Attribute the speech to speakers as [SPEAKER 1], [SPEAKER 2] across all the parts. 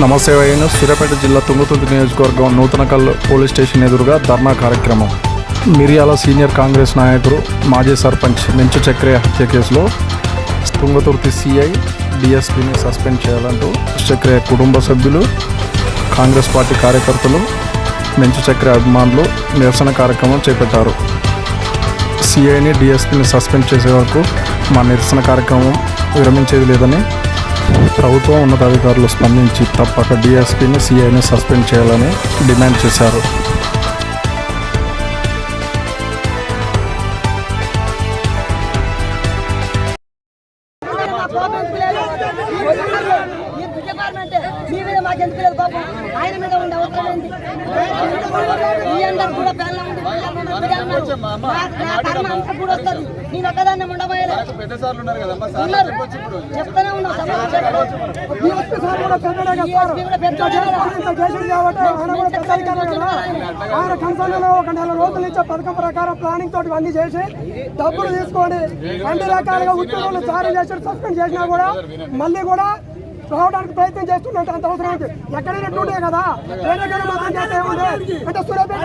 [SPEAKER 1] నమస్తే అయిన సూర్యాపేట జిల్లా తుంగతుర్తి నియోజకవర్గం నూతనకల్ పోలీస్ స్టేషన్ ఎదురుగా ధర్నా కార్యక్రమం. మిరియాల సీనియర్ కాంగ్రెస్ నాయకుడు మాజీ సర్పంచ్ మెంచు చక్రయ్య హత్య కేసులో తుంగతుర్తి సిఐ డిఎస్పీని సస్పెండ్ చేయాలంటూ చక్రయ్య కుటుంబ సభ్యులు, కాంగ్రెస్ పార్టీ కార్యకర్తలు, మెంచు చక్రయ్య అభిమానులు నిరసన కార్యక్రమం చేపట్టారు. సిఐని డిఎస్పీని సస్పెండ్ చేసే వరకు మా నిరసన కార్యక్రమం విరమించేది లేదని ప్రభుత్వం ఉన్నతాధికారులు స్పందించి తప్పక డిఎస్పీని సిఐని సస్పెండ్ చేయాలని డిమాండ్ చేశారు.
[SPEAKER 2] ఆయన మీద ఉండే అవసరం ఏంటి? ఈ అందరు కూడా పిల్లలు కూడా వస్తుంది. నేను ఒక్కదాన్ని ఉండబోయలే చెప్తానే ఉన్నాను.
[SPEAKER 3] ఆయన కన్సర్న్లో ఒక నెల రోజులు ఇచ్చే పథకం ప్రకారం ప్లానింగ్ తోటి అన్ని చేసి డబ్బులు తీసుకొని అన్ని రకాలుగా ఉద్యోగులు జారీ చేసి సస్పెండ్ చేసినా కూడా మళ్ళీ కూడా రావడానికి ప్రయత్నం చేస్తున్నట్టు అంత అవసరం ఉంది. ఎక్కడైనా ఉండే కదా ఏదైనా మాత్రం చేస్తే ఏముంది అంటే సూర్యాపేట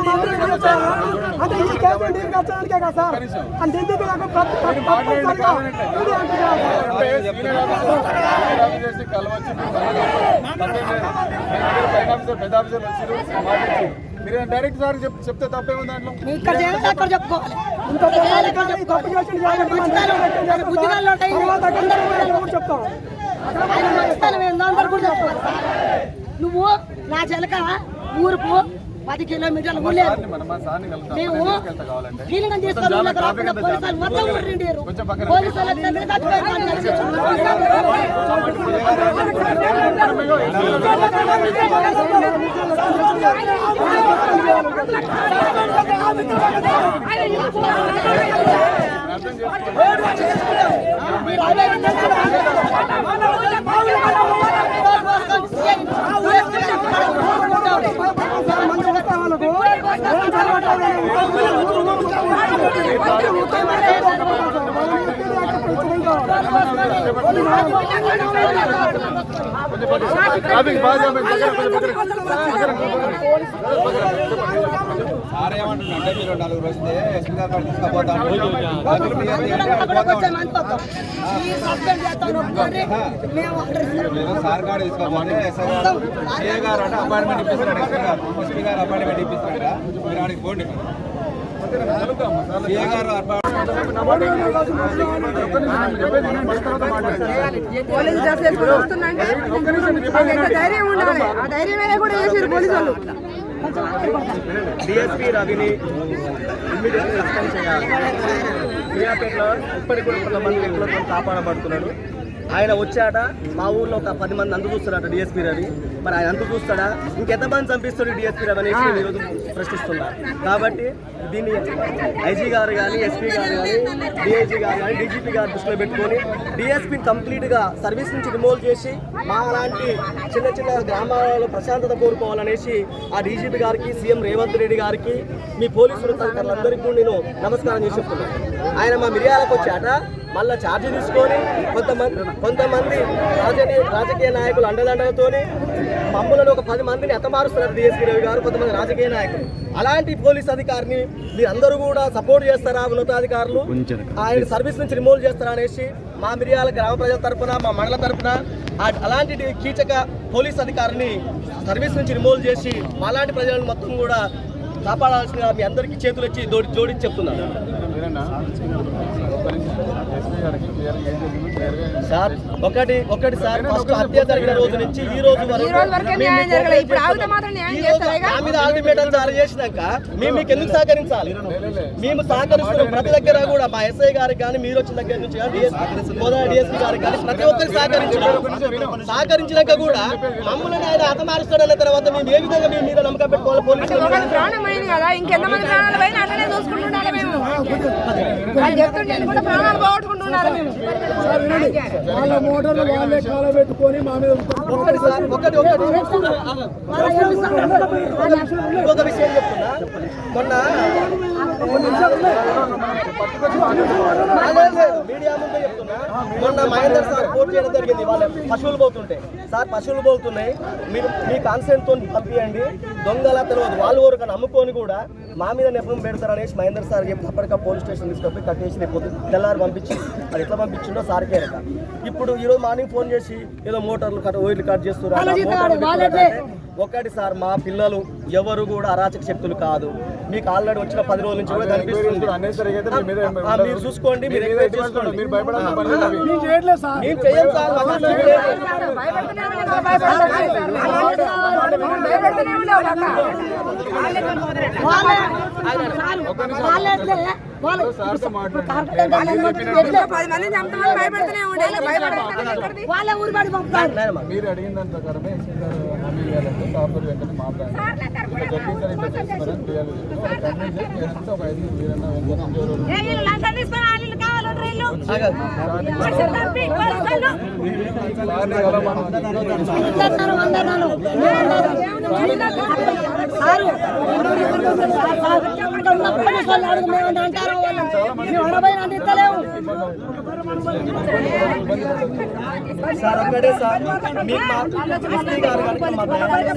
[SPEAKER 3] అంటే ఈ కేసు ఇంటికి వచ్చడానికే కదా సార్. అంత ఎందుకు నాకు తప్పనిసరిగా
[SPEAKER 4] డైరెక్ట్ సార్ చెప్తే తప్పేమో దాంట్లో
[SPEAKER 2] అక్కడ చెప్పుకోవాలి.
[SPEAKER 3] చెప్తాం
[SPEAKER 2] నువ్వు నా చెలక ఊరుకు 10 కిలోమీటర్లు ఊర్లేదు. మేము ఫీలింగ్ తీసుకొని పోలీసులు మొత్తం ఊరిండారు. పోలీసులు
[SPEAKER 4] సారేమంటుందంటే మీరు 4 రోజులే ఎస్పీ గారు పడి తీసుకుపోతాను. సార్ గారు తీసుకోపోతే ఎస్ఐ గారు అంటే అపాయింట్మెంట్ ఇప్పిస్తున్నాడు. ఎస్పీ గారు అపాయింట్మెంట్ ఇప్పిస్తున్నాడు. మీరు ఆడికి పోండి.
[SPEAKER 5] పోలీసు డ్రెస్ వేసుకుని వస్తుందంటే ధైర్యం ఉండాలి. ఆ ధైర్యం మీద కూడా చేసారు పోలీసు వాళ్ళు.
[SPEAKER 6] డిఎస్పీ రవిని ఇమ్మీడియట్గా సస్పెండ్ చేయాలి. సూర్యాపేటలో ఇప్పటికి కూడా కొంతమంది వ్యక్తులతో కాపాడబడుతున్నాడు. ఆయన వచ్చాట మా ఊర్లో ఒక 10 మంది అంత చూస్తాడట డిఎస్పీ రవి. మరి ఆయన అంత చూస్తాడా? ఇంకెంతమంది చంపిస్తాడు డిఎస్పీ రవి అనేసి నేను ఈరోజు ప్రశ్నిస్తున్నా. కాబట్టి దీన్ని ఐజీ గారు కానీ, ఎస్పీ గారు కానీ, డిఐజీ గారు కానీ, డీజీపీ గారు దృష్టిలో పెట్టుకొని డిఎస్పీని కంప్లీట్గా సర్వీస్ నుంచి రిమూవ్ చేసి మా లాంటి చిన్న చిన్న గ్రామాలలో ప్రశాంతత కోరుకోవాలనేసి ఆ డీజీపీ గారికి, సీఎం రేవంత్ రెడ్డి గారికి, మీ పోలీసులు తదితరులందరికీ కూడా నేను నమస్కారం చేసి చెప్తున్నాను. ఆయన మా మిర్యాలకు వచ్చాట మళ్ళీ ఛార్జీ తీసుకొని కొంతమంది రాజకీయ నాయకులు అండదండలతోని మమ్మల్ని ఒక 10 మందిని ఎత్తమారుస్తున్నారు డిఎస్పీ రవి గారు, కొంతమంది రాజకీయ నాయకులు. అలాంటి పోలీస్ అధికారిని మీరందరూ కూడా సపోర్ట్ చేస్తారా? ఉన్నతాధికారులు ఆయన సర్వీస్ నుంచి రిమూవ్ చేస్తారా అనేసి మా మిర్యాల గ్రామ ప్రజల తరఫున, మా మండల తరఫున అలాంటి కీచక పోలీస్ అధికారిని సర్వీస్ నుంచి రిమూవ్ చేసి మాలాంటి ప్రజలను మొత్తం కూడా కాపాడాల్సిన మీ అందరికీ చేతులు వచ్చి జోడించి చెప్తున్నాను. సార్ ఒకటి సార్, ఫస్ట్ హత్య జరిగిన రోజు నుంచి ఈ రోజు వరకు మీద అల్టిమేటం జారీ చేసినాక మేము మీకు ఎందుకు సహకరించాలి? మేము సహకరిస్తున్నాం ప్రతి దగ్గర కూడా. మా ఎస్ఐ గారికి కానీ, మీరు వచ్చిన దగ్గర నుంచి డిఎస్పీ గారికి కానీ ప్రతి ఒక్కరికి సహకరించినాక కూడా మమ్మల్ని ఆయన హతమారుస్తాడన్న తర్వాత మేము ఏ విధంగా మీ మీద నమ్మకం పెట్టుకోవాలి? పోలీసులు
[SPEAKER 5] ఇంకెంతమంది ప్రాణాలు పోయినా అట్లనే చూసుకుంటున్నాడు. మేము చెప్తుంటే ప్రాణాలు పోగొట్టుకుంటున్నారు.
[SPEAKER 3] వాళ్ళ మోటార్లు వాళ్ళే కాలబెట్టుకొని మా మీద
[SPEAKER 6] ఇంకొక విషయం చెప్తున్నా. మొన్న మీడియా ముందే చెప్తున్నా. చెప్తున్నా. మొన్న మహేందర్ సార్ కోర్టు చేయడం జరిగింది. వాళ్ళ పశువులు పోతుంటే, సార్ పశువులు పోతున్నాయి, మీరు మీ కాన్సెంట్తో పంపించండి, దొంగలా తెలియదు వాళ్ళు ఊరికని అమ్ముకొని కూడా మా మీద నెపం పెడతారనేసి మహేందర్ సార్ చెప్పి అప్పటికా పోలీస్ స్టేషన్ తీసుకొని కట్టేసి రేపు తెల్లారి పంపించి అది ఎట్లా పంపించిండో సార్కే రక. ఇప్పుడు ఈరోజు మార్నింగ్ ఫోన్ చేసి ఏదో మోటార్లు ఓయిల్ కట్ చేస్తున్నారు. ఒకటి సార్, మా పిల్లలు ఎవరు కూడా అరాచక శక్తులు కాదు. మీకు ఆల్రెడీ వచ్చిన 10 రోజుల నుంచి కూడా కనిపిస్తుంది. మీరు చూసుకోండి, మీరు ఎంక్వైరీ చేసుకోండి.
[SPEAKER 3] నేను చేయట్లేదు సార్.
[SPEAKER 6] మేము చెయ్యం సార్.
[SPEAKER 2] వాళ్ళ ఊరు బడి పంపుతారు.
[SPEAKER 1] మీరు అడిగిన దాని ప్రకారమే ఎస్పీ గారు హామీ ఇవ్వాలంటే కాపులు వెంటనే మాట్లాడండి. ఇట్లా జరిగిందని ఇట్లా చేస్తున్నారని తెలియాలి. కన్విన్స్ చేయాలంటే ఒక 5 వీరన్నా
[SPEAKER 6] సార్ ఒక్కడే సార్, మీకు ఎస్పీ గారు కనుక మా
[SPEAKER 1] ఆయన